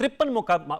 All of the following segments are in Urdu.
53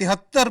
73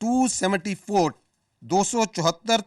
274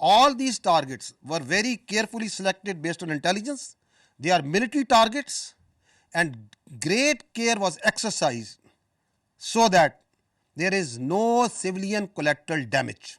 All these targets were very carefully selected based on intelligence. They are military targets and great care was exercised so that there is no civilian collateral damage.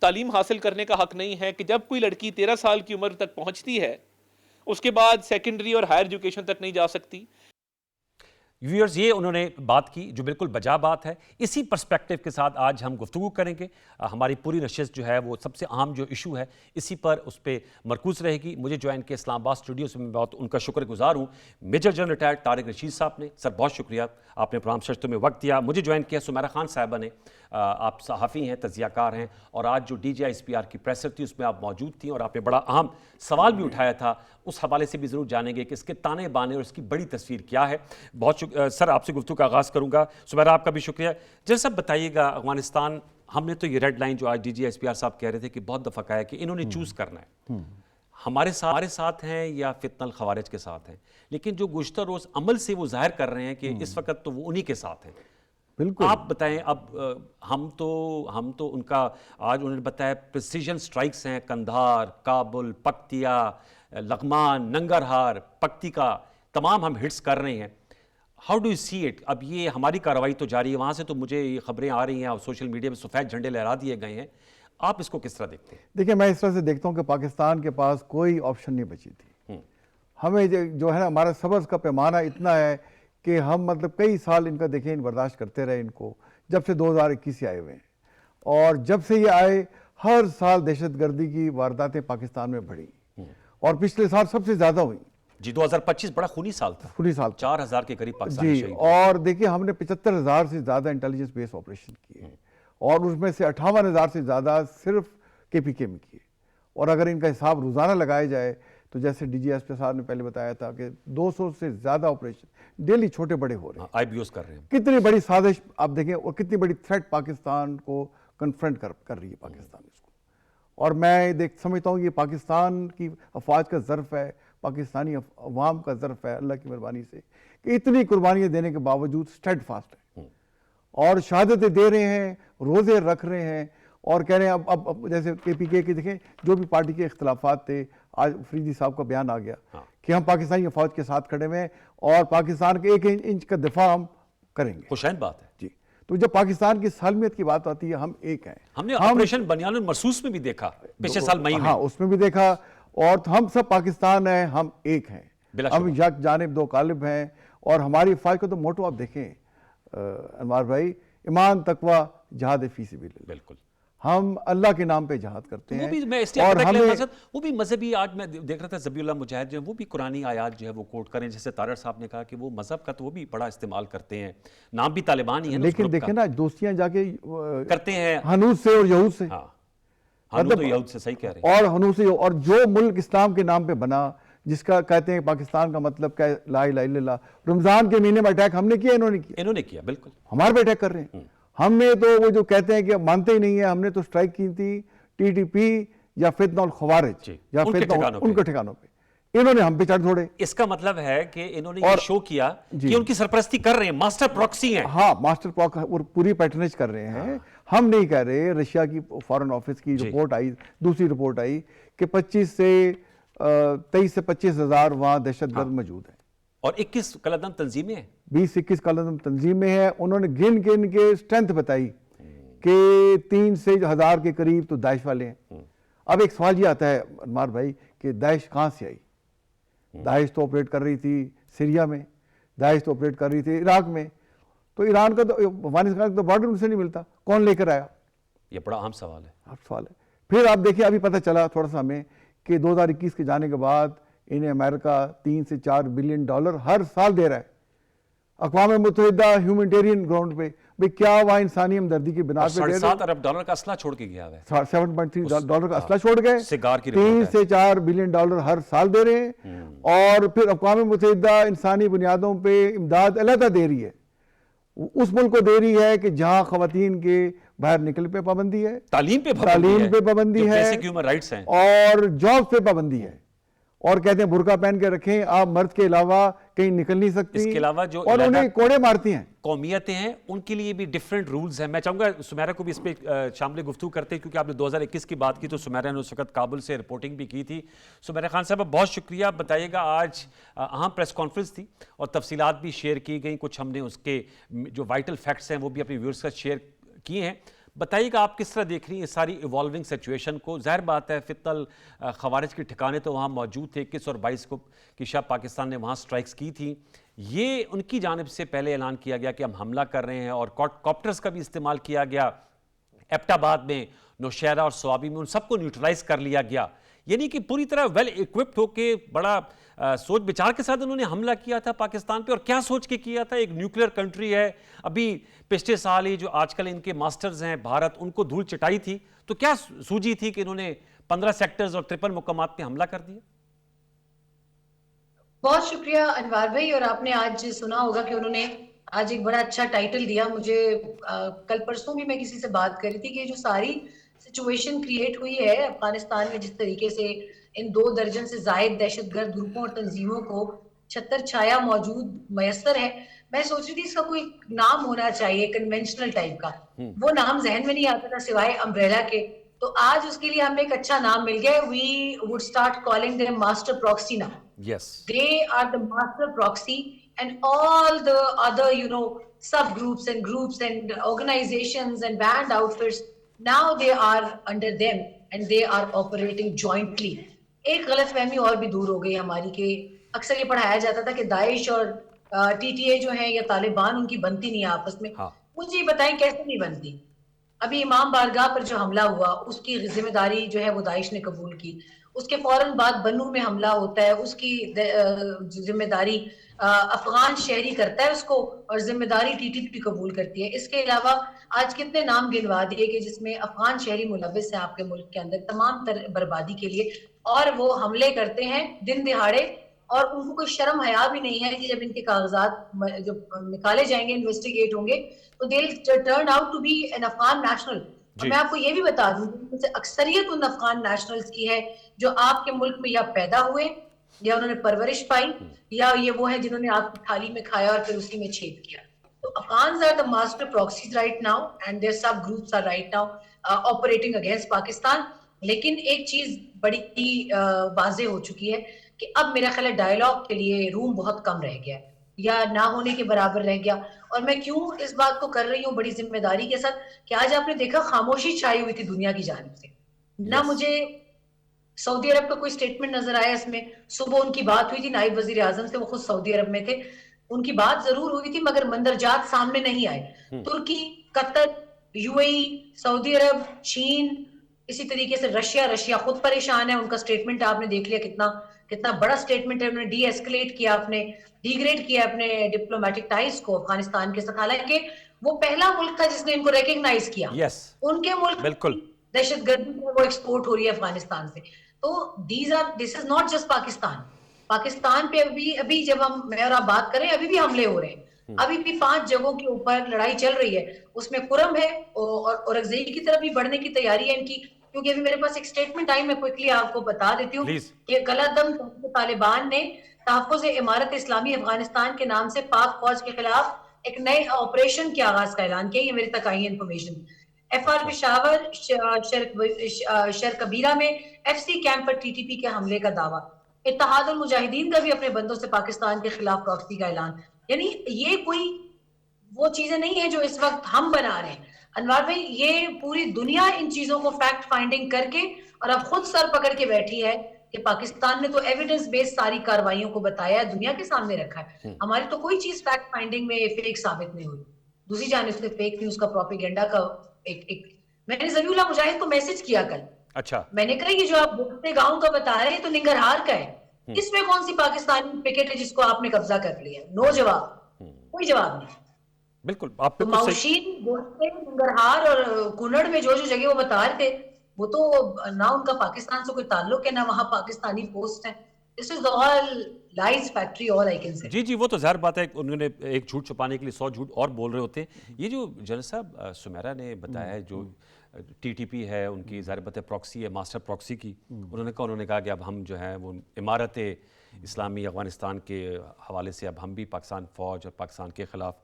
تعلیم حاصل کرنے کا حق نہیں ہے کہ جب کوئی لڑکی 13 سال کی عمر تک پہنچتی ہے اس کے بعد سیکنڈری اور ہائر ایجوکیشن تک نہیں جا سکتی؟ ویورز، یہ انہوں نے بات کی جو بالکل بجا بات ہے. اسی پرسپیکٹو کے ساتھ آج ہم گفتگو کریں گے. ہماری پوری نشست جو ہے وہ سب سے اہم جو ایشو ہے اسی پر اس پہ مرکوز رہے گی. مجھے جوائن کے اسلام آباد اسٹوڈیو سے میں بہت ان کا شکر گزار ہوں. Major general retired Tariq Rashid صاحب نے، سر بہت شکریہ، آپ نے پروگرام سجتوں میں وقت دیا. مجھے جوائن کیا سمیرہ خان صاحبہ نے، آپ صحافی ہیں، تجزیہ کار ہیں، اور آج جو D G I S P R کی پریسر تھی اس میں آپ موجود تھیں اور آپ نے بڑا اہم سوال بھی اٹھایا تھا. اس حوالے سے بھی ضرور جانیں گے کہ اس کے تانے بانے اور اس کی بڑی تصویر کیا ہے. بہت سر آپ سے گفتگو کا آغاز کروں گا. سمیرہ آپ کا بھی شکریہ. جیسا بتائیے گا افغانستان، ہم نے تو یہ ریڈ لائن جو آج D G S P R صاحب کہہ رہے تھے کہ بہت دفعہ کہا ہے کہ انہوں نے چوز کرنا ہے، ہمارے ساتھ ہیں یا فتنہ الخوارج کے ساتھ ہیں، لیکن جو گزشتہ روز عمل سے وہ ظاہر کر رہے ہیں کہ اس وقت تو وہ انہی کے ساتھ ہیں. بالکل آپ بتائیں. اب ہم تو ان کا آج انہوں نے بتایا پریسیجن سٹرائکس ہیں، کندھار، کابل، پکتیا، لغمان، ننگرہار، پکتیکا، تمام ہم ہٹس کر رہے ہیں. How do you see it? اب یہ ہماری کارروائی تو جاری ہے، وہاں سے تو مجھے یہ خبریں آ رہی ہیں اور سوشل میڈیا میں سفید جھنڈے لہرا دیے گئے ہیں. آپ اس کو کس طرح دیکھتے ہیں؟ دیکھیں، میں اس طرح سے دیکھتا ہوں کہ پاکستان کے پاس کوئی آپشن نہیں بچی تھی. ہمیں جو ہے نا، ہمارا صبر کا پیمانہ اتنا ہے کہ ہم مطلب کئی سال ان کا دیکھیں برداشت کرتے رہے ان کو، جب سے 2021 سے آئے ہوئے ہیں. اور جب سے یہ آئے ہر سال دہشت گردی کی وارداتیں پاکستان میں بڑھی، اور پچھلے سال سب سے زیادہ ہوئی. جی 2025 بڑا خونی سال تھا، خونی سال 4000 کے قریب پاکستانی جی. شہید. اور دیکھیے، ہم نے 75,000 سے زیادہ انٹیلیجنس بیس آپریشن کیے، اور اس میں سے 58,000 سے زیادہ صرف کے پی کے میں کیے. اور اگر ان کا حساب روزانہ لگایا جائے تو جیسے ڈی جی ایس پی صاحب نے پہلے بتایا تھا کہ 200 سے زیادہ آپریشن ڈیلی چھوٹے بڑے ہو رہے ہیں. آئی بی اوز کر رہے ہیں. کتنی بڑی سازش آپ دیکھیں، اور کتنی بڑی تھریٹ پاکستان کو کنفرنٹ کر رہی ہے پاکستان اس کو. اور میں سمجھتا ہوں یہ پاکستان کی افواج کا ظرف ہے، پاکستانی عوام کا ظرف ہے اللہ کی مہربانی سے کہ اتنی قربانیاں دینے کے باوجود اسٹیڈ فاسٹ ہے اور شہادتیں دے رہے ہیں، روزے رکھ رہے ہیں، اور کہہ رہے ہیں اب جیسے کے پی کے دیکھیں جو بھی پارٹی کے اختلافات تھے، آج فریدی صاحب کا بیان آ گیا کہ ہم پاکستانی فوج کے ساتھ کھڑے ہوئے ہیں اور پاکستان کے 1 انچ کا دفاع ہم کریں گے. خوشائن بات ہے. جی. تو جب پاکستان کی سالمیت کی بات آتی ہے، ہم ایک ہیں. ہم نے آپریشن بنیان المرصوص میں بھی دیکھا پچھلے سال مئی میں. ہاں، اس میں بھی دیکھا. اور ہم سب پاکستان ہیں، ہم ایک ہیں، ہم یک جانب دو قالب ہیں. اور ہماری فوج کا تو موٹو آپ دیکھیں انوار بھائی، ایمان تقوی جہاد فی سبیل اللہ. بالکل. ہم اللہ کے نام پہ جہاد کرتے ہیں. وہ بھی میں اس لیے وہ بھی مذہبی، آج میں دیکھ رہا تھا ذبیح اللہ مجاہد جو ہے وہ بھی قرآنی آیات جو ہے وہ کوٹ کریں، جیسے طارق صاحب نے کہا کہ وہ مذہب کا تو وہ بھی بڑا استعمال کرتے ہیں، نام بھی طالبان ہی ہے. لیکن دیکھیں نا، دوستیاں جا کے کرتے ہیں ہنوز سے اور یہود سے. ہاں، ہنوز تو یہود سے، صحیح کہہ رہے ہیں. اور ہنوز سے، اور جو ملک اسلام کے نام پہ بنا، جس کا کہتے ہیں پاکستان کا مطلب کیا ہے، لا الہ الا اللہ. رمضان کے مہینے میں اٹیک ہم نے کیا، انہوں نے کیا. بالکل ہمارے پہ اٹیک کر رہے ہیں. ہم نے تو وہ جو کہتے ہیں کہ مانتے ہی نہیں ہیں، ہم نے تو سٹرائک کی تھی ٹی ٹی پی یا فتنہ الخوارج یا ان کے ٹھکانوں پہ. انہوں نے ہم پہ چڑھ چھوڑے. اس کا مطلب ہے کہ انہوں نے یہ شو کیا کہ ان کی سرپرستی کر رہے ہیں، ماسٹر پروکسی ہیں. ہاں، ماسٹر پروکسی پوری پیٹرنیج کر رہے ہیں. ہم نہیں کہہ رہے. رشیا کی فارن آفس کی رپورٹ آئی، دوسری رپورٹ آئی کہ 23 سے 25 ہزار وہاں دہشت گرد موجود ہیں، اور 21 کالعدم تنظیمیں ہیں. 20-21 کالعدم تنظیمیں ہیں. انہوں نے گن کے اسٹرینتھ بتائی کہ 3 سے 1000 کے قریب تو داعش والے ہیں. اب ایک سوال یہ آتا ہے انوار بھائی کہ داعش کہاں سے آئی؟ داعش تو آپریٹ کر رہی تھی سیریا میں، داعش تو آپریٹ کر رہی تھی عراق میں. تو ایران کا تو، افغانستان کا تو بارڈر ان سے نہیں ملتا. کون لے کر آیا؟ یہ بڑا اہم سوال ہے. پھر آپ دیکھیں، ابھی پتہ چلا تھوڑا سا ہمیں کہ 2021 کے جانے کے بعد انہیں امریکہ 3 سے 4 بلین ڈالر ہر سال دے رہا ہے اقوام متحدہ ہیومینٹیرین گراؤنڈ پہ. بھئی کیا وہاں انسانی ہمدردی کی بنا پہ دے رہے؟ 7.5 ارب ڈالر کا اسلحہ چھوڑ کے گیا ہے. 7.3 ڈالر کا اسلحہ چھوڑ گئے. 3 سے 4 بلین ڈالر ہر سال دے رہے ہیں. اور پھر اقوام متحدہ انسانی بنیادوں پہ امداد علیحدہ دے رہی ہے. اس ملک کو دے رہی ہے کہ جہاں خواتین کے باہر نکل پہ پابندی ہے، تعلیم پہ پابندی ہے، اور جاب پہ پابندی ہے. اور کہتے ہیں برقع پہن کے رکھیں، آپ مرد کے علاوہ کہیں نکل نہیں سکتی. اس کے علاوہ جو اور انہیں کوڑے مارتی ہیں قومیتیں ہیں، ان کے لیے بھی ڈیفرنٹ رولز ہیں. میں چاہوں گا سمیرہ کو بھی اس پہ شامل گفتگو کرتے ہیں، کیونکہ آپ نے 2021 کی بات کی تو سمیرہ نے اس وقت کابل سے رپورٹنگ بھی کی تھی. سمیرہ خان صاحب بہت شکریہ. بتائیے گا، آج اہم پریس کانفرنس تھی اور تفصیلات بھی شیئر کی گئیں. کچھ ہم نے اس کے جو وائٹل فیکٹس ہیں وہ بھی اپنے ویورز کا شیئر کیے ہیں. بتائیے کہ آپ کس طرح دیکھ رہی ہیں اس ساری ایوالونگ سچویشن کو؟ ظاہر بات ہے فتنہ خوارج کے ٹھکانے تو وہاں موجود تھے، 21 اور 22 کو کی شب پاکستان نے وہاں سٹرائکس کی تھی. یہ ان کی جانب سے پہلے اعلان کیا گیا کہ ہم حملہ کر رہے ہیں، اور کاپٹرز کا بھی استعمال کیا گیا. ایبٹ آباد میں، نوشہرہ اور سوابی میں ان سب کو نیوٹرلائز کر لیا گیا. یعنی کہ پوری طرح ویل ایکوپڈ ہو کے بڑا سوچ بچار کے ساتھ انہوں نے حملہ کیا تھا پاکستان پہ. اور کیا سوچ کے کیا تھا؟ ایک نیوکلیر کنٹری ہے. ابھی پچھلے سال ہی جو آج کل ان کے ماسٹرز ہیں بھارت، ان کو دھول چٹائی تھی. تو کیا سوجی تھی کہ انہوں نے 15 سیکٹرز اور 53 مقامات پہ حملہ کر دیا؟ بہت شکریہ انوار بھائی. اور آپ نے آج سنا ہوگا کہ انہوں نے آج ایک بڑا اچھا ٹائٹل دیا مجھے. کل پرسوں بھی میں کسی سے بات کر رہی تھی کہ جو ساری سچویشن کریٹ ہوئی ہے افغانستان میں، جس طریقے سے ان 2 درجن سے زائد دہشت گرد گروپوں اور تنظیموں کو چھتر چھایا موجود میسر ہے، میں سوچ رہی تھی اس کا کوئی نام ہونا چاہیے کنونشنل ٹائپ کا. وہ نام ذہن میں نہیں آتا تھا سوائے امبریلا کے. تو آج اس کے لیے ہمیں ایک اچھا نام مل گیا. We would start calling them master proxy now. Yes. They are the master proxy, and all the other, subgroups and groups and organizations and band outfits, now they are under them and they are operating jointly. ایک غلط فہمی اور بھی دور ہو گئی ہماری کہ اکثر یہ پڑھایا جاتا تھا کہ داعش اور ٹی ٹی اے جو ہیں یا طالبان ان کی بنتی نہیں آپس میں. مجھے یہ بتائیں کیسے نہیں بنتی؟ ابھی امام بارگاہ پر جو حملہ ہوا اس کی ذمہ داری جو ہے وہ داعش نے قبول کی. اس کے فوراً بعد بنو میں حملہ ہوتا ہے، اس کی ذمہ داری افغان شہری کرتا ہے اس کو، اور ذمہ داری ٹی ٹی پی قبول کرتی ہے. اس کے علاوہ آج کتنے نام گنوا دیے کہ جس میں افغان شہری ملوث ہیں آپ کے ملک کے اندر تمام تر بربادی کے لیے، اور وہ حملے کرتے ہیں دن دہاڑے. اور ان کو کوئی شرم حیا بھی نہیں ہے کہ جب ان کے کاغذات جب نکالے جائیں گے، انویسٹیگیٹ ہوں گے، تو they turn out to be an Afghan national. اور میں آپ کو یہ بھی بتا دوں کہ اکثریت ان افغان نیشنلز کی ہے جو آپ کے ملک میں یا پیدا ہوئے یا انہوں نے پرورش پائی، یا یہ وہ ہیں جنہوں نے آپ کی تھالی میں کھایا اور پھر اسی میں چھید کیا. تو افغانز are the master proxies right now and their sub groups are right now operating against Pakistan. لیکن ایک چیز بڑی واضح ہو چکی ہے کہ اب میرا خیال ہے ڈائیلاگ کے لیے روم بہت کم رہ گیا یا نہ ہونے کے برابر رہ گیا. اور میں کیوں اس بات کو کر رہی ہوں بڑی ذمہ داری کے ساتھ کہ آج آپ نے دیکھا خاموشی چھائی ہوئی تھی دنیا کی جانب سے. نہ مجھے سعودی عرب کا کوئی سٹیٹمنٹ نظر آیا اس میں. صبح ان کی بات ہوئی تھی نائب وزیر اعظم سے، وہ خود سعودی عرب میں تھے، ان کی بات ضرور ہوئی تھی مگر مندرجات سامنے نہیں آئے. ترکی، قطر، یو اے ای، سعودی عرب، چین، اسی طریقے سے رشیا خود پریشان ہے. ان کا سٹیٹمنٹ آپ نے دیکھ لیا کتنا بڑا سٹیٹمنٹ ہے. انہوں نے ڈی ایسکلیٹ کیا، اپنے ڈیگریڈ کیا اپنے ڈپلومیٹک ٹائز کو افغانستان کے ساتھ، حالانکہ وہ پہلا ملک تھا جس نے ان کو ریکگنائز کیا. ان کے ملک بالکل دہشت گردی وہ ایکسپورٹ ہو رہی ہے افغانستان سے. تو دس از ناٹ جسٹ پاکستان پہ ابھی جب میں اور آپ بات کریں ابھی بھی حملے ہو رہے ہیں. ابھی بھی 5 جگہوں کے اوپر لڑائی چل رہی ہے. اس میں کرم ہے اور اورگزئی کی طرف بھی بڑھنے کی تیاری ہے ان کی. کیونکہ ابھی میرے پاس ایک سٹیٹمنٹ آئی، میں کوئکلی آپ کو بتا دیتی ہوں کہ کلادم طالبان نے تحفظ عمارت اسلامی افغانستان کے نام سے پاک فوج کے خلاف ایک نئے آپریشن کے آغاز کا اعلان کیا. یہ میرے تک آئی انفارمیشن. ایف آر پشاور شہر کبیرہ میں ایف سی کیمپ پر ٹی ٹی پی کے حملے کا دعویٰ. اتحاد المجاہدین کا بھی اپنے بندوں سے پاکستان کے خلاف پراکسی کا اعلان. یعنی یہ کوئی وہ چیزیں نہیں ہیں جو اس وقت ہم بنا رہے ہیں انوار بھائی. یہ پوری دنیا ان چیزوں کو فیکٹ فائنڈنگ کر کے اور اب خود سر پکڑ کے بیٹھی ہے کہ پاکستان نے تو ایویڈنس بیس ساری کارروائیوں کو بتایا ہے، دنیا کے سامنے رکھا ہے. ہماری تو کوئی چیز فیکٹ فائنڈنگ میں فیک ثابت نہیں ہوئی. دوسری جانب سے فیک نیوز کا پروپیگنڈا کا ایک میں نے ذبیح اللہ مجاہد کو میسج کیا کل. اچھا، میں نے کہا یہ جو آپ بھوکتے گاؤں کا بتا رہے ہیں تو ننگرہار کا ہے. اس میں کون سی پاکستانی پکٹ ہے جس کو آپ نے قبضہ کر لیا؟ نو جواب، کوئی جواب نہیں. بالکل آپ تو بالکل صحیح. ماؤشین، بھوکتے، ننگرہار اور کنڑ میں جو جگہ وہ بتا رہے تھے وہ تو نہ ان کا پاکستان سے کوئی تعلق ہے نہ وہاں پاکستانی پوسٹ ہیں. This is all lies factory, all I can say. جی وہ تو ظاہر بات ہے انہوں نے ایک جھوٹ چھپانے کے لیے 100 جھوٹ اور بول رہے ہوتے ہیں. یہ جو جنرل صاحب سمیرا نے بتایا ہے جو ٹی ٹی پی ہے ان کی ظاہر بات ہے پراکسی ہے، ماسٹر پراکسی کی، انہوں نے کہا کہ اب ہم جو ہیں وہ عمارت اسلامی افغانستان کے حوالے سے اب ہم بھی پاکستان فوج اور پاکستان کے خلاف.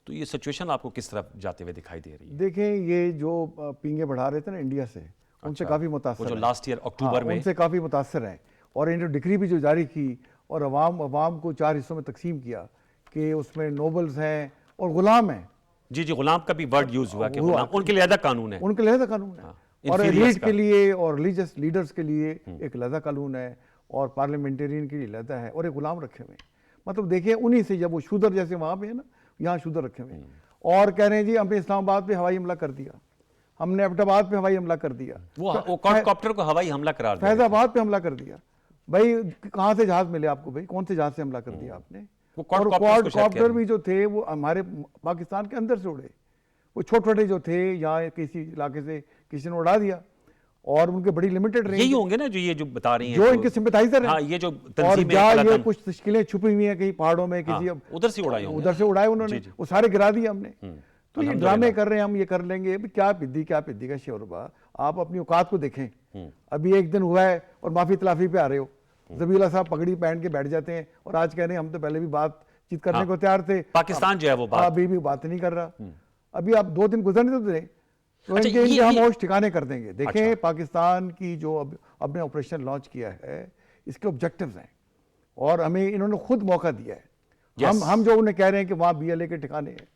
تو یہ سچویشن آپ کو کس طرف جاتے ہوئے دکھائی دے رہی ہے؟ دیکھیں یہ جو پینگیں بڑھا رہے تھے نا انڈیا سے، ان سے کافی متاثر وہ جو ہیں. لاسٹ ایئر اکتوبر میں ان سے کافی متاثر ہیں. اور انہوں نے ڈگری بھی جو جاری کی اور عوام کو 4 حصوں میں تقسیم کیا کہ اس میں نوبلز ہیں اور غلام ہیں. جی جی غلام کا بھی ورڈ یوز ہوا کہ غلام ان کے لیے علیحدہ قانون ہے. ان کے لحاظ قانون ہے, اور inferiors ایلیٹ کا. کے لیے اور ریلیجس لیڈرز کے لیے ایک علیحدہ قانون ہے, اور پارلیمنٹرین کے لیے علیحدہ ہے, اور ایک غلام رکھے ہوئے ہیں. مطلب دیکھیں انہی سے جب وہ شودر جیسے وہاں پہ ہے نا, یہاں شودر رکھے ہوئے ہیں, اور کہہ رہے ہیں جی ہم نے اسلام آباد پہ ہوائی حملہ کر دیا, ہم نے ایبٹ آباد پہ ہوائی حملہ کر دیا, وہ کوڈ کاپٹر کو ہوائی حملہ قرار دیا. فیض آباد پہ حملہ کر دیا. بھائی کہاں سے جہاز ملے آپ کو, بھائی کون سے جہاز سے حملہ کر دیا آپ نے؟ وہ اور quadcopters کو شاید کواڈ کہتے کاپٹر بھی جو تھے وہ ہمارے پاکستان کے اندر سے اڑے, وہ چھوٹے چھوٹے جو تھے یا کسی علاقے سے کسی نے اڑا دیا, اور ان کے بڑی لمیٹڈ رینج, یہی ہوں گے نا جو یہ جو بتا رہی ہیں جو ان کے سمپتائزر ہاں ہیں, یہ جو اور تنظیمیں جہاں یہ قلعتن کچھ تشکیلیں چھپی ہوئی ہیں کہیں پہاڑوں میں کسی, ادھر سے اڑائی ہوں گے. ادھر سے اڑائے انہوں نے, وہ سارے گرا دیے ہم نے. تو یہ الحمدللہ. ڈرامے کر رہے ہیں ہم, یہ کر لیں گے. کیا پدی کا شوربا, آپ اپنی اوقات کو دیکھیں. ابھی ایک دن ہوا ہے اور معافی تلافی پہ آ رہے ہو. ذبیح اللہ صاحب پگڑی پہن کے بیٹھ جاتے ہیں, اور آج کہہ رہے ہیں ہم تو پہلے بھی بات چیت کرنے کو تیار تھے, پاکستان جو ہے وہ بات ابھی بھی بات نہیں کر رہا. ابھی آپ 2 دن گزرنے تو دیں, تو ان اچھا، کے یہ ہم ہوش ٹھکانے کر دیں گے. دیکھیں اچھا. پاکستان کی جو اب نے آپریشن لانچ کیا ہے, اس کے آبجیکٹیوز ہیں, اور ہمیں انہوں نے خود موقع دیا ہے. ہم جو انہیں کہہ رہے ہیں کہ وہاں BLA کے ٹھکانے ہیں,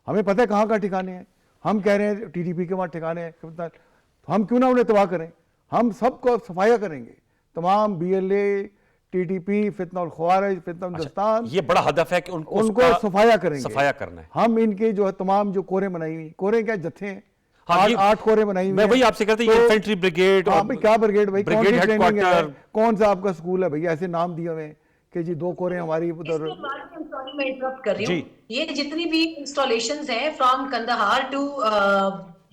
ہمیں پتہ ہے کہاں کا ٹھکانے ہیں. ہم کہہ رہے ہیں TTP کے وہاں ٹھکانے ہیں, تو ہم کیوں نہ انہیں تباہ کریں. ہم سب کو صفایا کریں گے, تمام BLA, TTP, فتنہ الخوارج, فتنہ ہندوستان, یہ بڑا ہدف ہے کہ ان کو صفایا کریں گے. صفایا کرنا ہے. ہم ان کے جو ہے تمام جو کوریں بنائی ہوئی, کوریں کیا جتھے ہیں, 8 کوریں بنائی ہوئی. میں وہی آپ سے کہتا ہوں, انفینٹری بریگیڈ, کیا بریگیڈ بھائی, کون سی ٹریننگ ہے, کوارٹر, کون سا آپ کا سکول ہے بھائی, ایسے نام دیے ہوئے کہ جی 2 کوریں ہماری ادھر. میں انٹرپٹ کر رہی ہوں, یہ جتنی بھی انسٹالیشنز ہیں from Kandahar to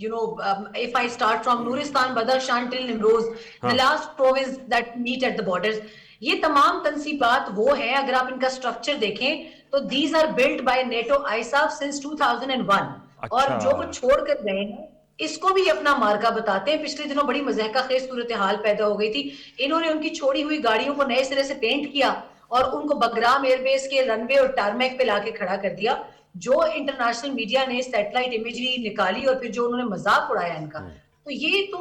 if I start from Nuristan, Badakhshan till Nimroz, the last province that meet at the borders, یہ تمام تنصیبات وہ ہیں, اگر آپ ان کا سٹرکچر دیکھیں تو these are built by NATO ISAF since 2001, اور جو وہ چھوڑ کر گئے ہیں اس کو بھی اپنا مارکا بتاتے ہیں. پچھلے دنوں بڑی مضحکہ خیز صورتحال پیدا ہو گئی تھی, انہوں نے ان کی چھوڑی ہوئی گاڑیوں کو نئے سرے سے پینٹ کیا اور ان کو بگرام ایئر بیس کے رن وے اور ٹارمیک پہ لا کے کھڑا کر دیا. جو انٹرنیشنل میڈیا نے سیٹلائٹ امیجری نکالی اور پھر جو انہوں نے مذاق اڑایا ان کا, تو یہ تو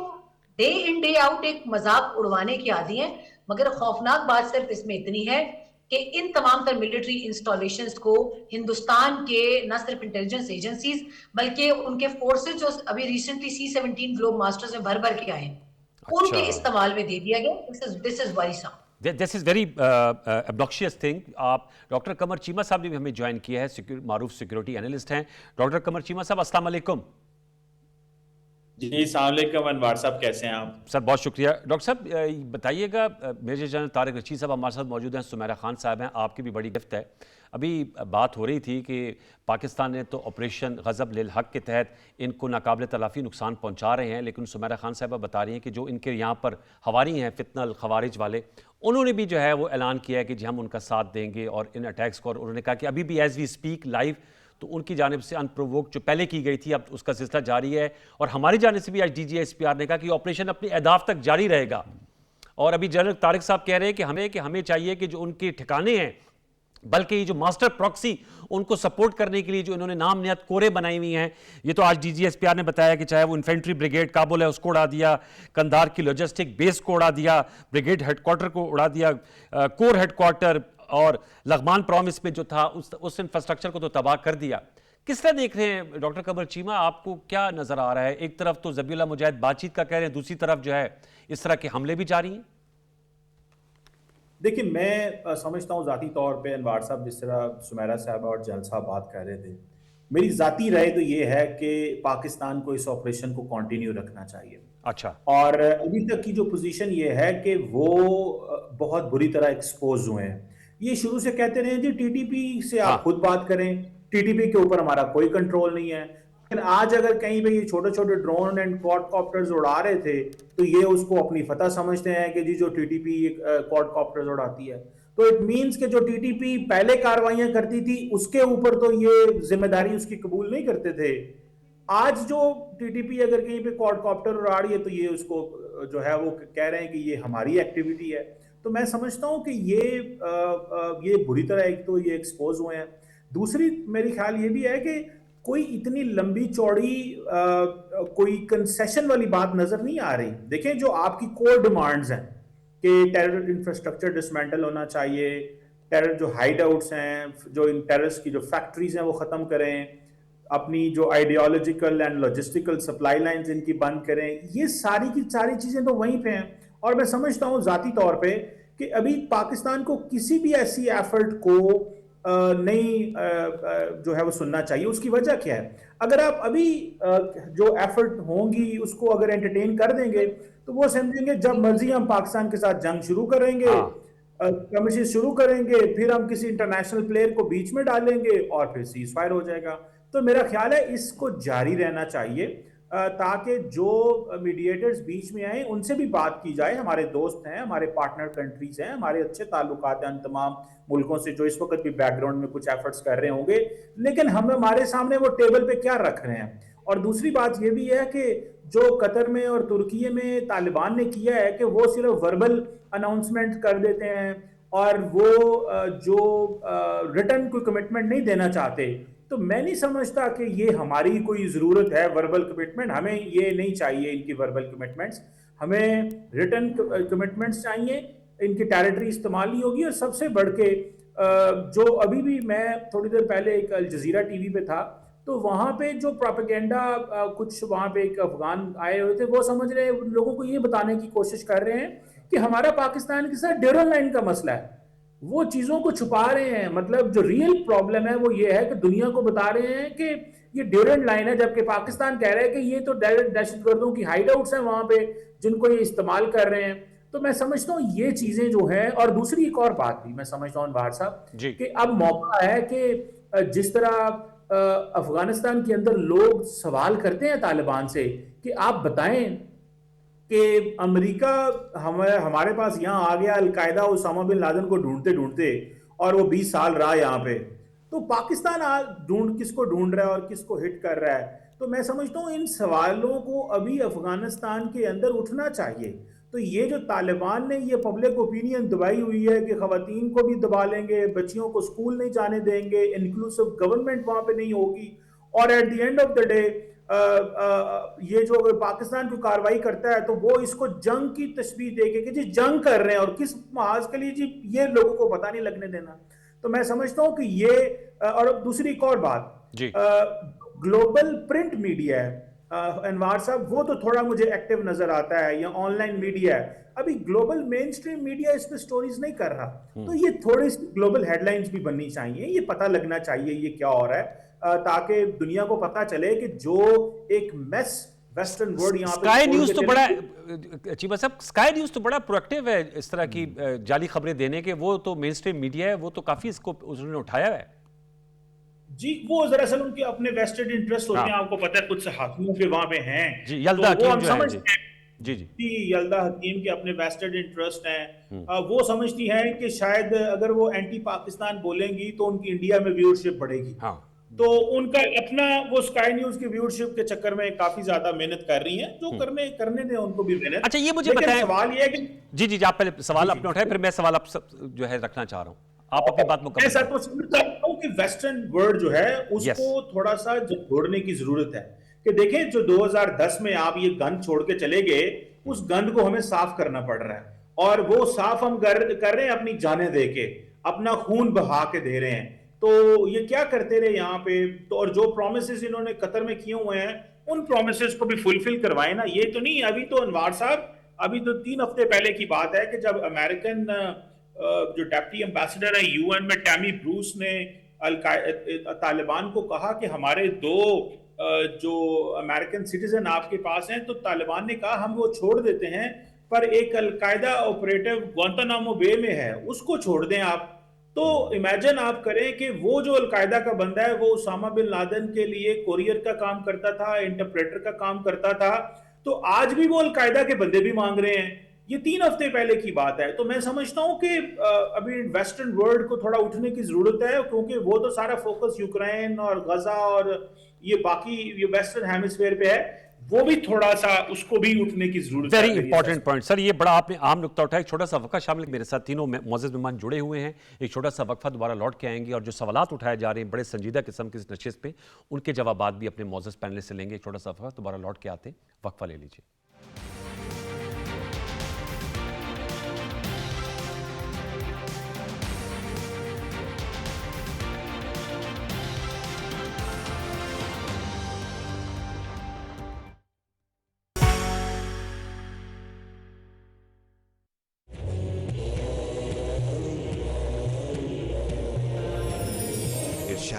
ڈے ان ڈے آؤٹ ایک مذاق اڑوانے کی عادی ہیں. مگر خوفناک بات صرف اس میں اتنی ہے کہ ان تمام تر ملٹری انسٹالیشنز کو ہندوستان کے نہ صرف انٹیلیجنس ایجنسیز بلکہ ان کے فورسز جو ابھی ریسنٹلی C-17 گلوب ماسٹرز میں بھر کے آئے ہیں, ان کے استعمال میں دے دیا گیا. This is worrisome. This is very obnoxious thing. آپ ڈاکٹر قمر چیمہ صاحب نے بھی ہمیں جوائن کیا ہے, معروف سیکیورٹی انالسٹ ہیں. ڈاکٹر قمر چیمہ صاحب السلام علیکم. جی السلام علیکم انوار صاحب, کیسے ہیں آپ؟ سر بہت شکریہ. ڈاکٹر صاحب بتائیے گا, میجر جنرل طارق رشید صاحب ہمارے ساتھ موجود ہیں, سمیرہ خان صاحب ہیں, آپ کی بھی بڑی گرفت ہے. ابھی بات ہو رہی تھی کہ پاکستان نے تو آپریشن غضب للحق کے تحت ان کو ناقابل تلافی نقصان پہنچا رہے ہیں, لیکن سمیرہ خان صاحبہ بتا رہی ہیں کہ جو ان کے یہاں پر ہواری ہیں فتنہ الخوارج والے, انہوں نے بھی جو ہے وہ اعلان کیا ہے کہ جی ہم ان کا ساتھ دیں گے اور ان اٹیکس کو, اور انہوں نے کہا کہ ابھی بھی ایز وی اسپیک لائیو تو ان کی جانب سے ان پرووک جو پہلے کی گئی تھی اب اس کا سلسلہ جاری ہے, اور ہماری جانب سے بھی آج DGSPR نے کہا کہ آپریشن اپنی اہداف تک جاری رہے گا. اور ابھی جنرل طارق صاحب کہہ رہے ہیں کہ ہمیں چاہیے کہ جو ان کے ٹھکانے ہیں, بلکہ یہ جو ماسٹر پراکسی ان کو سپورٹ کرنے کے لیے جو انہوں نے نام نہاد کوریں بنائی ہوئی ہیں, یہ تو آج DGSPR نے بتایا کہ چاہے وہ انفینٹری بریگیڈ کابل ہے اس کو اڑا دیا, کندھار کی لاجسٹک بیس کو اڑا دیا, بریگیڈ ہیڈ کوارٹر کو اڑا دیا, کور ہیڈ کوارٹر, اور لغمان پروونس میں جو تھا اس انفراسٹرکچر کو تو تباہ کر دیا. کس طرح دیکھ رہے ہیں ڈاکٹر قمر چیمہ, آپ کو کیا نظر آ رہا ہے؟ ایک طرف تو ذبیح اللہ مجاہد بات چیت کا کہہ رہے ہیں, دوسری طرف جو ہے اس طرح کے حملے بھی جاری ہیں. دیکھیں میں سمجھتا ہوں ذاتی طور پہ انوار صاحب جس طرح سمیرہ صاحب اور جنرل صاحب بات کر رہے تھے, میری ذاتی رائے تو یہ ہے کہ پاکستان کو اس آپریشن کو کنٹینیو رکھنا چاہیے. اچھا. اور ابھی تک کی جو پوزیشن یہ ہے کہ وہ بہت بری طرح ایکسپوز ہوئے ہیں. یہ شروع سے کہتے رہے جی TTP سے آپ خود بات کریں, TTP کے اوپر ہمارا کوئی کنٹرول نہیں ہے. لیکن آج اگر کہیں پہ یہ چھوٹے چھوٹے ڈرون اینڈ کوڈ کاپٹرز اڑا رہے تھے تو یہ اس کو اپنی فتح سمجھتے ہیں کہ جی جو TTP کوڈ کاپٹرز اڑاتی ہے, تو اٹ مینس کہ جو TTP پہلے کاروائیاں کرتی تھی اس کے اوپر تو یہ ذمہ داری اس کی قبول نہیں کرتے تھے. آج جو TTP اگر کہیں پہ کوڈ کاپٹر اڑا رہی ہے تو یہ اس کو جو ہے وہ کہہ رہے ہیں کہ یہ ہماری ایکٹیویٹی ہے. تو میں سمجھتا ہوں کہ یہ بری طرح ایک تو یہ ایکسپوز ہوئے ہیں. دوسری میری خیال یہ بھی ہے کہ کوئی اتنی لمبی چوڑی کوئی کنسیشن والی بات نظر نہیں آ رہی. دیکھیں جو آپ کی کور ڈیمانڈز ہیں کہ ٹیرر انفراسٹرکچر ڈسمینٹل ہونا چاہیے, ٹیرر جو ہائیڈ آؤٹس ہیں, جو ان ٹیررس کی جو فیکٹریز ہیں وہ ختم کریں, اپنی جو ideological and logistical supply lines ان کی بند کریں، یہ ساری کی ساری چیزیں تو وہیں پہ ہیں. اور میں سمجھتا ہوں ذاتی طور پہ کہ ابھی پاکستان کو کسی بھی ایسی ایفرٹ کو نہیں جو ہے وہ سننا چاہیے. اس کی وجہ کیا ہے؟ اگر آپ ابھی جو ایفرٹ ہوں گی اس کو اگر انٹرٹین کر دیں گے تو وہ سمجھیں گے جب مرضی ہم پاکستان کے ساتھ جنگ شروع کریں گے، کمیشن شروع کریں گے، پھر ہم کسی انٹرنیشنل پلیئر کو بیچ میں ڈالیں گے اور پھر سیز فائر ہو جائے گا. تو میرا خیال ہے اس کو جاری رہنا چاہیے تاکہ جو میڈیٹرز بیچ میں آئیں ان سے بھی بات کی جائے. ہمارے دوست ہیں، ہمارے پارٹنر کنٹریز ہیں، ہمارے اچھے تعلقات ہیں ان تمام ملکوں سے جو اس وقت بھی بیک گراؤنڈ میں کچھ ایفرٹس کر رہے ہوں گے، لیکن ہم ہمارے سامنے وہ ٹیبل پہ کیا رکھ رہے ہیں. اور دوسری بات یہ بھی ہے کہ جو قطر میں اور ترکیے میں طالبان نے کیا ہے کہ وہ صرف وربل اناؤنسمنٹ کر دیتے ہیں اور وہ جو ریٹن کوئی کمٹمنٹ نہیں دینا چاہتے. تو میں نہیں سمجھتا کہ یہ ہماری کوئی ضرورت ہے وربل کمٹمنٹ. ہمیں یہ نہیں چاہیے ان کی وربل کمٹمنٹس، ہمیں ریٹن کمٹمنٹس چاہیے. ان کی ٹیریٹری استعمال نہیں ہوگی. اور سب سے بڑھ کے جو ابھی بھی میں تھوڑی دیر پہلے ایک الجزیرہ ٹی وی پہ تھا تو وہاں پہ جو پروپیگنڈا کچھ وہاں پہ ایک افغان آئے ہوئے تھے، وہ سمجھ رہے لوگوں کو یہ بتانے کی کوشش کر رہے ہیں کہ ہمارا پاکستان کے ساتھ ڈیورن لائن کا مسئلہ ہے. وہ چیزوں کو چھپا رہے ہیں. مطلب جو ریئل پرابلم ہے وہ یہ ہے کہ دنیا کو بتا رہے ہیں کہ یہ ڈیورنٹ لائن ہے، جبکہ پاکستان کہہ رہا ہے کہ یہ تو دہشت گردوں کی ہائیڈ آؤٹس ہیں وہاں پہ جن کو یہ استعمال کر رہے ہیں. تو میں سمجھتا ہوں یہ چیزیں جو ہیں. اور دوسری ایک اور بات بھی میں سمجھتا ہوں انوار صاحب کہ اب موقع ہے کہ جس طرح افغانستان کے اندر لوگ سوال کرتے ہیں طالبان سے کہ آپ بتائیں کہ امریکہ ہمارے پاس یہاں آ گیا، القاعدہ اسامہ بن لادن کو ڈھونڈتے ڈھونڈتے، اور وہ 20 سال رہا یہاں پہ، تو پاکستان کس کو ڈھونڈ رہا ہے اور کس کو ہٹ کر رہا ہے. تو میں سمجھتا ہوں ان سوالوں کو ابھی افغانستان کے اندر اٹھنا چاہیے. تو یہ جو طالبان نے یہ پبلک اوپینین دبائی ہوئی ہے کہ خواتین کو بھی دبا لیں گے، بچیوں کو سکول نہیں جانے دیں گے، انکلوسیو گورنمنٹ وہاں پہ نہیں ہوگی، اور at the end of the day یہ جو پاکستان کو کاروائی کرتا ہے تو وہ اس کو جنگ کی تشبیہ دے کے کہ جی جنگ کر رہے ہیں، اور کس محاذ کے لیے جی یہ لوگوں کو پتہ نہیں لگنے دینا. تو میں سمجھتا ہوں کہ یہ اور دوسری ایک اور بات، گلوبل پرنٹ میڈیا ہے انوار صاحب، وہ تو تھوڑا مجھے ایکٹیو نظر آتا ہے، یا آن لائن میڈیا ہے. ابھی گلوبل مین سٹریم میڈیا اس پہ سٹوریز نہیں کر رہا. تو یہ تھوڑی سی گلوبل ہیڈ لائنز بھی بننی چاہیے، یہ پتہ لگنا چاہیے یہ کیا ہو رہا ہے، تاکہ دنیا کو پتہ چلے کہ جو ایک میس ویسٹرن ورلڈ یہاں پہ اسکائی نیوز تو بڑا چیمہ صاحب، اسکائی نیوز تو بڑا پرویکٹیو ہے اس طرح کی جعلی خبریں دینے کے. وہ تو مین سٹریم میڈیا ہے، وہ تو کافی اس کو انہوں نے اٹھایا ہے. جی وہ دراصل ان کے اپنے ویسٹڈ انٹرسٹ ہوتے ہیں، آپ کو پتہ ہے کچھ صحافیوں کے وہاں پہ ہیں. جی یلدا حکیم جو ہے، جی یلدا حکیم کے اپنے ویسٹڈ انٹرسٹ ہیں. وہ سمجھتی ہیں کہ شاید اگر وہ اینٹی پاکستان بولیں گی تو ان کی انڈیا میں ویورشپ بڑھے گی. تو ان کا اپنا وہ اسکائی نیوز کی ویورشپ کے چکر میں کافی زیادہ محنت کر رہی ہیں، جو کرنے دیں ان کو بھی محنت. اچھا یہ مجھے بتائیں، سوال یہ ہے کہ جی آپ پہلے سوال اپنا اٹھائیں، پھر میں سوال آپ جو ہے رکھنا چاہ رہا ہوں. آپ اپنی بات مکمل کریں. میں سمجھتا ہوں کہ ویسٹرن ورلڈ جو ہے اس کو تھوڑا سا جوڑنے کی ضرورت ہے. کہ دیکھیں جو 2010 میں آپ یہ گند چھوڑ کے چلے گئے، اس گند کو ہمیں صاف کرنا پڑ رہا ہے، اور وہ صاف ہم کر رہے ہیں اپنی جانیں دے کے، اپنا خون بہا کے دے رہے ہیں. تو یہ کیا کرتے رہے یہاں پہ. تو اور جو پرومسز انہوں نے قطر میں کیے ہوئے ہیں ان پرومسز کو بھی فلفل کروائیں نا. یہ تو نہیں ابھی تو انوار صاحب، ابھی تو 3 ہفتے پہلے کی بات ہے کہ جب امریکن جو ڈیپٹی ایمبیسڈر ہے یو این میں ٹیمی بروس نے طالبان کو کہا کہ ہمارے 2 جو امریکن سٹیزن آپ کے پاس ہیں، تو طالبان نے کہا ہم وہ چھوڑ دیتے ہیں، پر ایک القاعدہ آپریٹو گوانتانامو بے میں ہے، اس کو چھوڑ دیں آپ. تو امیجن آپ کریں کہ وہ جو القاعدہ کا بندہ ہے وہ اسامہ بن لادن کے لیے کوریئر کا کام کرتا تھا، انٹرپریٹر کا کام کرتا تھا، تو آج بھی وہ القاعدہ کے بندے بھی مانگ رہے ہیں. یہ 3 ہفتے پہلے کی بات ہے. تو میں سمجھتا ہوں کہ ابھی ویسٹرن ورلڈ کو تھوڑا اٹھنے کی ضرورت ہے، کیونکہ وہ تو سارا فوکس یوکرین اور غزہ اور یہ باقی یہ ویسٹرن ہیمسفیئر پہ ہے، وہ بھی تھوڑا سا اس کو بھی اٹھنے کی ضرورت ہے. ویری امپورٹنٹ پوائنٹ سر، یہ بڑا آپ نے عام نکتہ اٹھایا. ایک چھوٹا سا وقفہ شامل، میرے ساتھ تینوں معزز مہمان جڑے ہوئے ہیں. ایک چھوٹا سا وقفہ، دوبارہ لوٹ کے آئیں گے، اور جو سوالات اٹھائے جا رہے ہیں بڑے سنجیدہ قسم کی اس نشست پہ، ان کے جوابات بھی اپنے معزز پینل سے لیں گے. ایک چھوٹا سا وقفہ، دوبارہ لوٹ کے آتے ہیں، وقفہ لے لیجیے.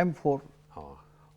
M4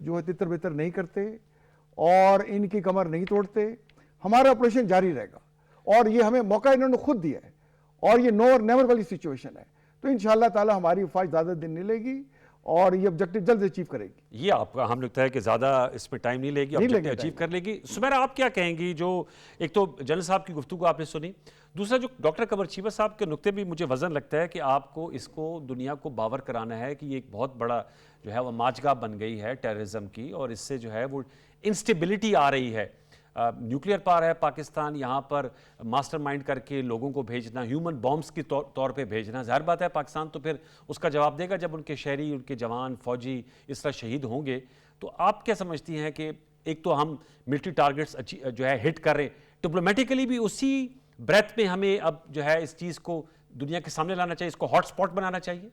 جو ہے تتر بتر نہیں کرتے اور ان کی کمر نہیں توڑتے, ہمارا آپریشن جاری رہے گا. اور یہ ہمیں موقع انہوں نے خود دیا ہے, اور یہ نو اور نیور والی سچویشن ہے. تو انشاءاللہ تعالی ہماری فوج زیادہ دن نہیں لے گی اور یہ آبجیکٹو جلد اچیو کرے گی. یہ آپ کا ہم لگتا ہے کہ زیادہ اس میں ٹائم نہیں لے گی, آبجیکٹو اچیو کر لے گی. سمیرہ آپ کیا کہیں گی؟ جو ایک تو جنرل صاحب کی گفتگو آپ نے سنی, دوسرا جو ڈاکٹر قمر چیبہ صاحب کے نقطے بھی مجھے وزن لگتا ہے کہ آپ کو اس کو دنیا کو باور کرانا ہے کہ یہ ایک بہت بڑا جو ہے وہ ماچگاہ بن گئی ہے ٹیررزم کی, اور اس سے جو ہے وہ انسٹیبلٹی آ رہی ہے. نیوکلیئر پار ہے پاکستان, یہاں پر ماسٹر مائنڈ کر کے لوگوں کو بھیجنا, ہیومن بامبس کی طور پہ بھیجنا, ظاہر بات ہے پاکستان تو پھر اس کا جواب دے گا جب ان کے شہری, ان کے جوان, فوجی اس طرح شہید ہوں گے. تو آپ کیا سمجھتی ہیں کہ ایک تو ہم ملٹری ٹارگٹس جو ہے ہٹ کر رہے ہیں, ڈپلومیٹیکلی بھی اسی بریتھ میں ہمیں اب جو ہے اس چیز کو دنیا کے سامنے لانا چاہیے, اس کو ہاٹ سپاٹ بنانا چاہیے؟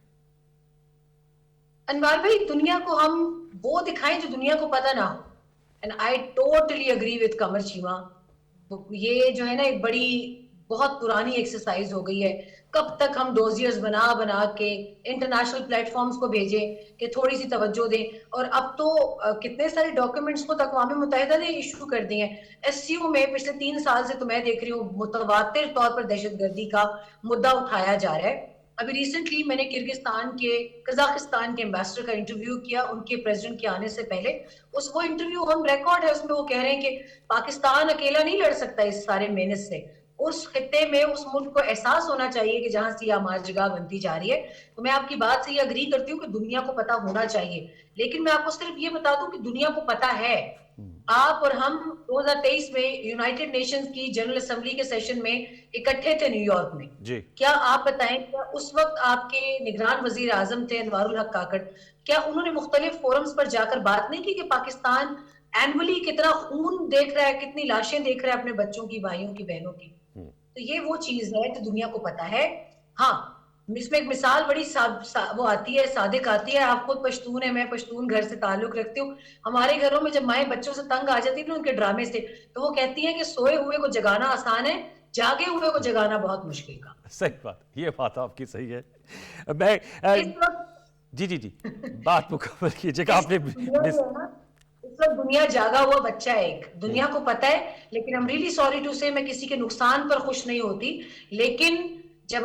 انوار بھائی, دنیا کو ہم وہ دکھائیں جو دنیا کو پتہ نہ ہو. And I totally agree with Qamar Cheema. یہ جو ہے نا ایک بڑی بہت پرانی ایکسرسائز ہو گئی ہے. کب تک ہم ڈوزیئرز بنا کے انٹرنیشنل پلیٹ فارمز کو بھیجیں کہ تھوڑی سی توجہ دیں, اور اب تو کتنے سارے ڈاکیومنٹس کو اقوام متحدہ نے ایشو کر دیے ہیں. ایس سی او میں پچھلے 3 سال سے تو میں دیکھ رہی ہوں متواتر طور پر دہشت گردی کا مدعا اٹھایا جا رہا ہے. ابھی ریسنٹلی میں نے قزاقستان کے ایمبیسڈر کا انٹرویو کیا ان کے پریزیڈنٹ کے آنے سے پہلے. وہ انٹرویو آن ریکارڈ ہے, اس میں وہ کہہ رہے ہیں کہ پاکستان اکیلا نہیں لڑ سکتا اس سارے محنت سے. اس خطے میں اس ملک کو احساس ہونا چاہیے کہ جہاں سے یہ ماچگاہ بنتی جا رہی ہے. تو میں آپ کی بات سے یہ اگری کرتی ہوں کہ دنیا کو پتا ہونا چاہیے, لیکن میں آپ کو صرف یہ بتا دوں کہ دنیا کو پتا ہے. آپ اور ہم 2023 میں یونائٹڈ نیشنز کی جنرل اسمبلی کے سیشن میں اکٹھے تھے نیو یارک میں. کیا آپ بتائیں, کیا اس وقت آپ کے نگران وزیر اعظم تھے انوار الحق کاکڑ, کیا انہوں نے مختلف فورمز پر جا کر بات نہیں کی کہ پاکستان اینولی کتنا خون دیکھ رہا ہے, کتنی لاشیں دیکھ رہا ہے اپنے بچوں کی, بھائیوں کی, بہنوں کی؟ تو یہ وہ چیز ہے جو دنیا کو پتا ہے. ہاں, اس میں ایک مثال بڑی وہ آتی ہے, صادق آتی ہے. آپ خود پشتون ہیں, میں پشتون گھر سے تعلق رکھتی ہوں. ہمارے گھروں میں جب مائیں بچوں سے تنگ آ جاتی ہیں ان کے ڈرامے سے, تو وہ کہتی ہیں کہ سوئے ہوئے کو جگانا آسان ہے, جاگے ہوئے کو جگانا بہت مشکل کا. صحیح بات, یہ بات آپ کی صحیح ہے. میں جی بات مکمل کیجیے گا. آپ نے اس وقت دنیا جاگا ہوا بچہ ہے, ایک دنیا کو پتا ہے. لیکن I'm really sorry to say, میں کسی کے نقصان پر خوش نہیں ہوتی, لیکن جب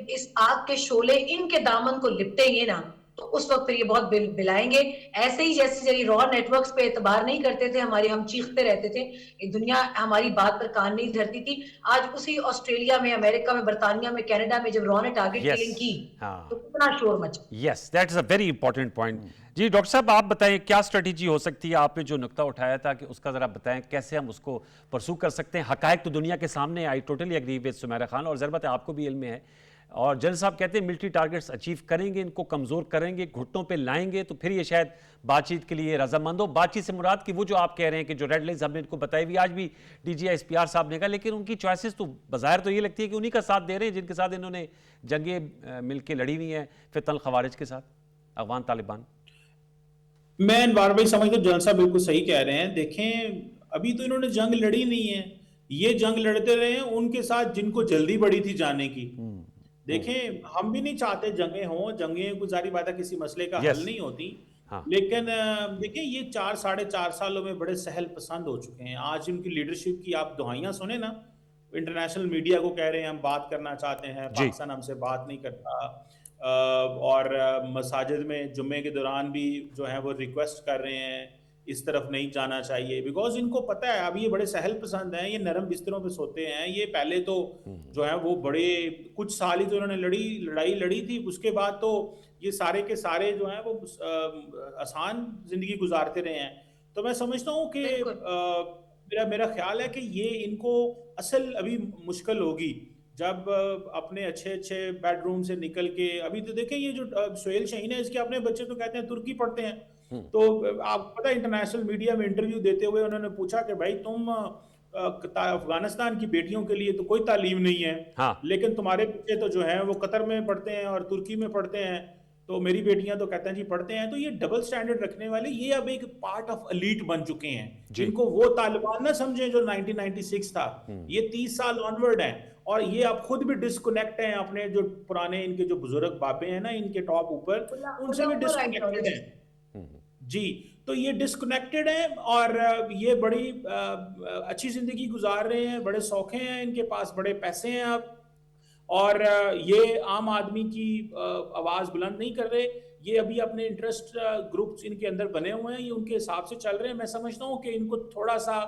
اس آگ کے شعلے ان کے دامن کو لپٹیں گے نا, تو اس وقت پھر یہ بہت بلائیں گے. ایسے ہی جیسے را نیٹ ورکس پہ اعتبار نہیں کرتے تھے ہم چیختے رہتے تھے, دنیا ہماری بات پر کان نہیں دھرتی تھی. آج اسی آسٹریلیا میں, امریکہ میں, برطانیہ میں, کینیڈا میں جب را نے ٹارگٹ کلنگ کی تو کتنا شور مچا. Yes, that is a very important point. جی ڈاکٹر صاحب, آپ بتائیں کیا اسٹریٹجی ہو سکتی ہے؟ آپ نے جو نقطہ اٹھایا تھا کہ اس کا ذرا بتائیں کیسے ہم اس کو پرسو کر سکتے ہیں. حقائق تو دنیا کے سامنے, I totally agree with Sameera Khan, اور ضرورت ہے آپ کو بھی علم ہے. اور جنرل صاحب کہتے ہیں ملٹری ٹارگٹس اچیو کریں گے, ان کو کمزور کریں گے, گھٹنوں پہ لائیں گے, تو پھر یہ شاید بات چیت کے لیے رضامند ہو. بات چیت سے مراد کہ وہ جو آپ کہہ رہے ہیں کہ جو ریڈ لائنز ہم نے ان کو بتائی ہوئی, آج بھی D G S P R صاحب نے کہا, لیکن ان کی چوائسز تو بظاہر تو یہ لگتی ہے کہ انہی کا ساتھ دے رہے ہیں جن کے ساتھ انہوں نے جنگیں مل کے لڑی ہوئی ہیں فتن الخوارج کے ساتھ, افغان طالبان. میں انوار بھائی سمجھتا ہوں جنرل صاحب بالکل صحیح کہہ رہے ہیں. دیکھیں, ابھی تو انہوں نے جنگ لڑی نہیں ہے, یہ جنگ لڑتے رہے ہیں ان کے ساتھ جن کو جلدی بڑی تھی جانے کی. دیکھیں, ہم بھی نہیں چاہتے جنگیں ہوں, جنگیں گزاری بات ہے کسی مسئلے کا حل نہیں ہوتی, لیکن دیکھیں یہ 4-4.5 سالوں میں بڑے سہل پسند ہو چکے ہیں. آج ان کی لیڈرشپ کی آپ دہائیاں سنیں نا, انٹرنیشنل میڈیا کو کہہ رہے ہیں ہم بات کرنا چاہتے ہیں, پاکستان ہم سے بات نہیں کرتا, اور مساجد میں جمعے کے دوران بھی جو ہیں وہ ریکویسٹ کر رہے ہیں اس طرف نہیں جانا چاہیے, بیکاز ان کو پتہ ہے اب یہ بڑے سہل پسند ہیں, یہ نرم بستروں پہ سوتے ہیں. یہ پہلے تو جو ہے وہ بڑے کچھ سال ہی تو انہوں نے لڑائی لڑی تھی, اس کے بعد تو یہ سارے کے سارے جو ہیں وہ آسان زندگی گزارتے رہے ہیں. تو میں سمجھتا ہوں کہ میرا خیال ہے کہ یہ ان کو اصل ابھی مشکل ہوگی جب اپنے اچھے بیڈ روم سے نکل کے. ابھی تو دیکھیں یہ جو سہیل شاہین ہے, اس کے اپنے بچے تو کہتے ہیں ترکی پڑھتے ہیں, تو آپ پتہ انٹرنیشنل میڈیا میں انٹرویو دیتے ہوئے انہوں نے پوچھا کہ بھائی تم افغانستان کی بیٹیوں کے لیے تو کوئی تعلیم نہیں ہے, لیکن تمہارے بچے تو جو ہیں وہ قطر میں پڑھتے ہیں اور ترکی میں پڑھتے ہیں, تو میری بیٹیاں تو کہتے ہیں جی پڑھتے ہیں. تو یہ ڈبل سٹینڈرڈ رکھنے والے یہ اب ایک پارٹ آف ایلیٹ بن چکے ہیں, جن کو وہ طالبان نہ سمجھیں جو 1996 تھا, یہ 30 سال آنورڈ ہیں. اور یہ اب خود بھی ڈسکنیکٹ ہیں اپنے جو پرانے ان کے جو بزرگ بابے ہیں نا ان کے ٹاپ اوپر, ان سے بھی ڈسکنیکٹڈ ہیں جی. تو یہ ڈسکنیکٹڈ ہیں اور یہ بڑی اچھی زندگی گزار رہے ہیں, بڑے سوکھے ہیں, ان کے پاس بڑے پیسے ہیں اب, اور یہ عام آدمی کی آواز بلند نہیں کر رہے. یہ ابھی اپنے انٹرسٹ گروپس ان کے اندر بنے ہوئے ہیں, یہ ان کے حساب سے چل رہے ہیں. میں سمجھتا ہوں کہ ان کو تھوڑا سا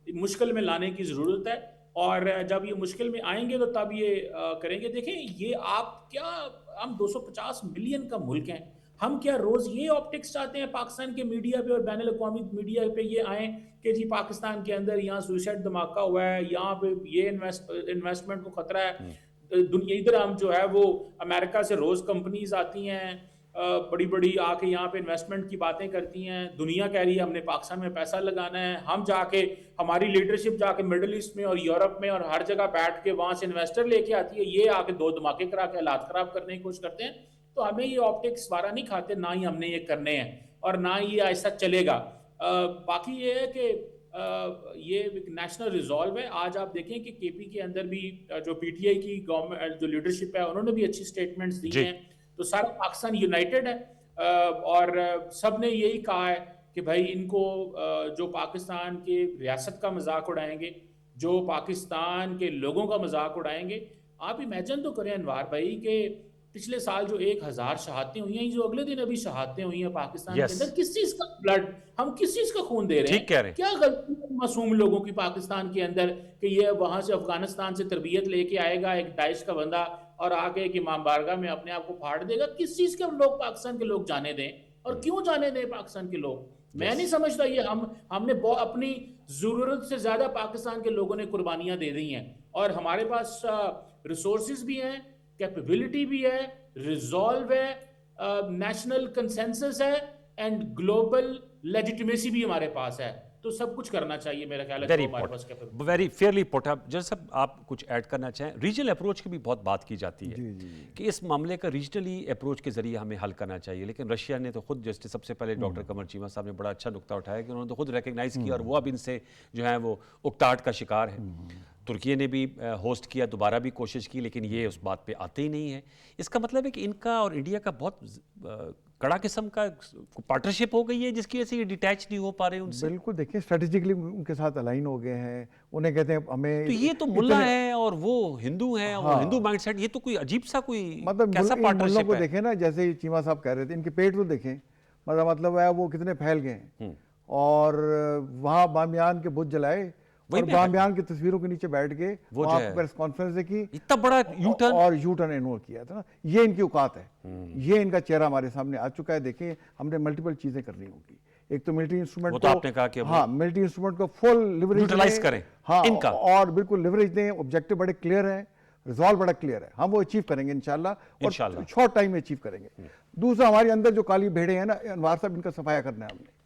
مشکل میں لانے کی ضرورت ہے, اور جب یہ مشکل میں آئیں گے تو تب یہ کریں گے. دیکھیں یہ آپ کیا, ہم 250 ملین کا ملک ہیں, ہم کیا روز یہ آپٹکس چاہتے ہیں پاکستان کے میڈیا پہ اور بین الاقوامی میڈیا پہ یہ آئیں کہ جی پاکستان کے اندر یہاں سوئسائڈ دھماکہ ہوا ہے, یہاں پہ یہ انویسٹمنٹ کو خطرہ ہے. دنیا ادھر ہم جو ہے وہ امریکہ سے روز کمپنیز آتی ہیں بڑی بڑی آ کے یہاں پہ انویسٹمنٹ کی باتیں کرتی ہیں, دنیا کہہ رہی ہے ہم نے پاکستان میں پیسہ لگانا ہے. ہم جا کے ہماری لیڈرشپ جا کے مڈل ایسٹ میں اور یورپ میں اور ہر جگہ بیٹھ کے وہاں سے انویسٹر لے کے آتی ہے, یہ آ کے 2 دھماکے کرا کے حالات خراب کرنے کی کوشش کرتے ہیں. تو ہمیں یہ آپٹکس وارا نہیں کھاتے, نہ ہی ہم نے یہ کرنے ہیں اور نہ ہی یہ ایسا چلے گا. باقی یہ ہے کہ یہ ایک نیشنل ریزالو ہے. آج آپ دیکھیں کہ کے پی کے اندر بھی جو پی ٹی آئی کی گورنمنٹ جو لیڈرشپ ہے انہوں نے بھی اچھی سٹیٹمنٹس دی ہیں. تو سارا پاکستان یونائٹڈ ہے اور سب نے یہی کہا ہے کہ بھائی ان کو جو پاکستان کے ریاست کا مذاق اڑائیں گے, جو پاکستان کے لوگوں کا مذاق اڑائیں گے. آپ امیجن تو کریں انوار بھائی کہ پچھلے سال جو 1000 شہادتیں ہوئی ہیں, جو اگلے دن ابھی شہادتیں ہوئی ہیں پاکستان کے اندر, کس چیز کا بلڈ, ہم کس چیز کا خون دے رہے ہیں؟ کیا غلطی معصوم لوگوں کی پاکستان کے اندر کہ یہ وہاں سے افغانستان سے تربیت لے کے آئے گا ایک داعش کا بندہ اور آگے کہ امام بارگاہ میں اپنے آپ کو پھاڑ دے گا؟ کس چیز کے لوگ پاکستان کے لوگ جانے دیں, اور کیوں جانے دیں پاکستان کے لوگ؟ میں نہیں سمجھتا. یہ ہم نے اپنی ضرورت سے زیادہ پاکستان کے لوگوں نے قربانیاں دے دی ہیں, اور ہمارے پاس ریسورسز بھی ہیں, کیپیبلٹی بھی ہے, ریزالو ہے, نیشنل کنسنسس ہے, اینڈ گلوبل لیجیٹمیسی بھی ہمارے پاس ہے. تو سب کچھ کرنا چاہیے میرا خیال ہے. ویری فیئرلی پٹ اپ. جج صاحب آپ کچھ ایڈ کرنا چاہیں؟ ریجنل اپروچ کی بھی بہت بات کی جاتی ہے کہ اس معاملے کا ریجنلی اپروچ کے ذریعے ہمیں حل کرنا چاہیے, لیکن رشیا نے تو خود, جیسے سب سے پہلے ڈاکٹر قمر چیمہ صاحب نے بڑا اچھا نقطہ اٹھایا کہ انہوں نے تو خود ریکگنائز کیا, اور وہ اب ان سے جو ہے وہ اکتاہٹ کا شکار ہے. ترکی نے بھی ہوسٹ کیا, دوبارہ بھی کوشش کی, لیکن یہ اس بات پہ آتے ہی نہیں ہے. اس کا مطلب ہے کہ ان کا اور انڈیا کا بہت کڑا قسم کا پارٹنرشپ ہو گئی ہے جس کی وجہ سے یہ ڈیٹیچ نہیں ہو پا رہے ان سے. بالکل, دیکھیں اسٹریٹجکلی ان کے ساتھ الائن ہو گئے ہیں. انہیں کہتے ہیں ہمیں, تو یہ تو ملا ہے اور وہ ہندو ہیں, اور ہندو مائنڈ سیٹ, یہ تو کوئی عجیب سا کوئی مطلب کیسا پارٹنرشپ ہے؟ کو دیکھیں نا, جیسے چیمہ صاحب کہہ رہے تھے, ان کے پیٹ تو دیکھیں, مطلب ہے وہ کتنے پھیل گئے ہیں. اور وہاں بامیان کے بت جلائے اور بامیان کی تصویروں کے نیچے بیٹھ کے وہاں پریس کانفرنس کی, اتنا بڑا یو ٹرن, اور یو ٹرن انہوں نے کیا تھا نا. یہ ان کی اوقات ہے, یہ ان کا چہرہ ہمارے سامنے آ چکا ہے. دیکھیں ہم نے ملٹیپل چیزیں کرنی ہوگی. ایک تو ملٹری انسٹرومنٹ کو, آپ نے کہا کہ ہاں ملٹری انسٹرومنٹ کو فل لیوریج یوٹیلائز کریں, ہاں, اور بالکل لیوریج دیں. آبجیکٹو بڑے کلیئر ہیں, ریزالو بڑا کلیئر ہے. ہم وہ اچیو کریں گے انشاءاللہ, اور شارٹ ٹائم میں اچیو کریں گے. دوسرا, ہمارے اندر جو کالی بھیڑیں ہیں نا انوار صاحب, ان کا صفایا کرنا ہے ہم نے.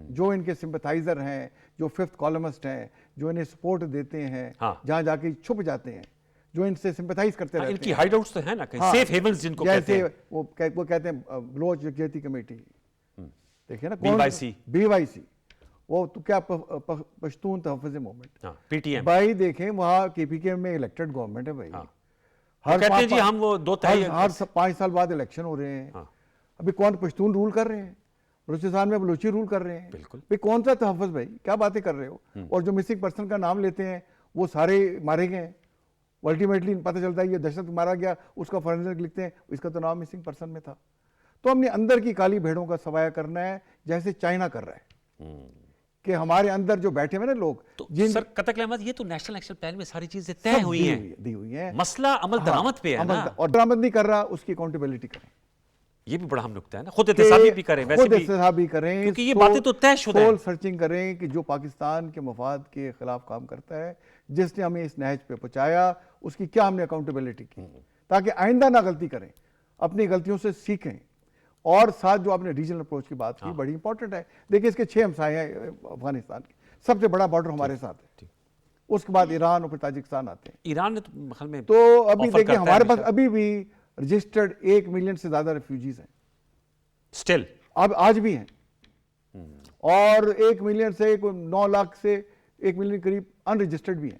جو ان کے سمپتھائزر ہیں, جو 5th کالمسٹ ہیں, جو انہیں سپورٹ دیتے ہیں, جہاں جا کے چھپ جاتے ہیں, جو ان سے سمپتھائز کرتے رہتے ہیں. ان کی ہائیڈ آؤٹس تو ہیں نا کہیں, سیف ہیونز جن کو کہتے ہیں. جیسے وہ کہتے ہیں بلوچ یکجہتی کمیٹی, دیکھیں نا, بی وائی سی, وہ تو کیا پشتون تحفظ موومنٹ, پی ٹی ایم. بھائی دیکھیں وہاں کے پی کے میں الیکٹڈ گورنمنٹ ہے بھائی, ہر 5 سال بعد الیکشن ہو رہے ہیں. ابھی کون پشتون رول کر رہے ہیں, بلوچستان میں بلوچی رول کر رہے ہیں. بھائی کون سا تحفظ بھائی, کیا باتیں کر رہے ہو؟ اور جو مسنگ پرسن کا نام لیتے ہیں وہ سارے مارے گئے ہیں. الٹیمیٹلی پتہ چلتا ہے یہ دہشت مارا گیا, اس کا فورنسک لکھتے ہیں اس کا تو نام مسنگ پرسن میں تھا. تو ہم نے اندر کی کالی بھیڑوں کا صفایا کرنا ہے, جیسے چائنا کر رہا ہے, کہ ہمارے اندر جو بیٹھے ہوئے نا لوگ. سر قطع احمد, یہ تو نیشنل ایکشن پلان میں ساری چیزیں طے ہوئی ہیں, مسئلہ عمل درآمد پہ ہے نا, اور درآمد نہیں کر رہا, اس کی اکاؤنٹیبلٹی کریں. یہ بھی بڑا اہم نکتہ ہے نا, خود احتسابی بھی کریں, خود احتسابی کریں, کیونکہ یہ باتیں تو طے شدہ ہیں. سول سرچنگ کریں کہ جو پاکستان کے مفاد کے خلاف کام کرتا ہے, جس نے ہمیں اس نہج پہ پہنچایا, اس کی کیا ہم نے اکاؤنٹیبلٹی کی, تاکہ آئندہ نہ غلطی کریں, اپنی غلطیوں سے سیکھیں. اور ساتھ جو آپ نے ریجنل اپروچ کی بات کی, بڑی امپورٹنٹ ہے. دیکھیں اس کے 6 ہمسائے ہیں افغانستان کے, سب سے بڑا بارڈر ہمارے ساتھ ہے, اس کے بعد ایران اور پھر تاجکستان آتے ہیں. ایران نے تو ابھی دیکھیں ہمارے پاس ابھی بھی رجسٹرڈ 1 ملین سے زیادہ ریفیوجیز ہیں سٹل, اب آج بھی ہیں, اور 1 ملین سے 9 لاکھ سے 1 ملین قریب ان رجسٹرڈ بھی ہیں.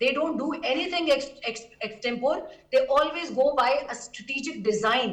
they don't do anything extempore, they always go by a strategic design।